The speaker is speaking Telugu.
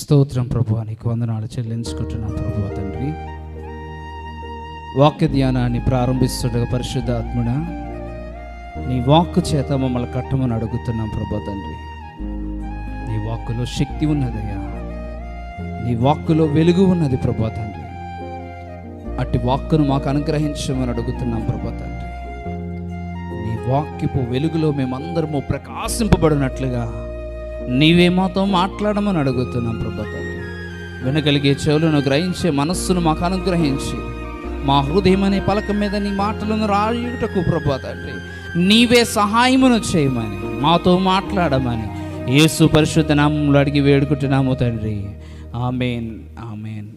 స్తోత్రం ప్రభువా, నీకు వందనాలు చెల్లించుకుంటున్నాం ప్రభువా తండ్రి. వాక్య ధ్యానాన్ని ప్రారంభిస్తుండగా పరిశుద్ధాత్ముడా నీ వాక్కు చేత మమ్మల్ని కట్టమని అడుగుతున్నాం ప్రభువా తండ్రి. నీ వాక్కులో శక్తి ఉన్నదయ్యా, నీ వాక్కులో వెలుగు ఉన్నది ప్రభువా తండ్రి. అట్టి వాక్కును మాకు అనుగ్రహించమని అడుగుతున్నాం ప్రభువా తండ్రి. నీ వాక్యపు వెలుగులో మేమందరము ప్రకాశింపబడినట్లుగా నీవే మాతో మాట్లాడమని అడుగుతున్నాం ప్రభువా తండ్రి. వినగలిగే చెవులను గ్రహించే మనస్సును మాకు అనుగ్రహించి మా హృదయం అనే పలక మీద నీ మాటలను రాయుటకు ప్రభువా తండ్రి నీవే సహాయమును చేయమని మాతో మాట్లాడమని యేసు పరిశుద్ధ నామములో అడిగి వేడుకుంటున్నాము తండ్రి. ఆమేన్, ఆమేన్.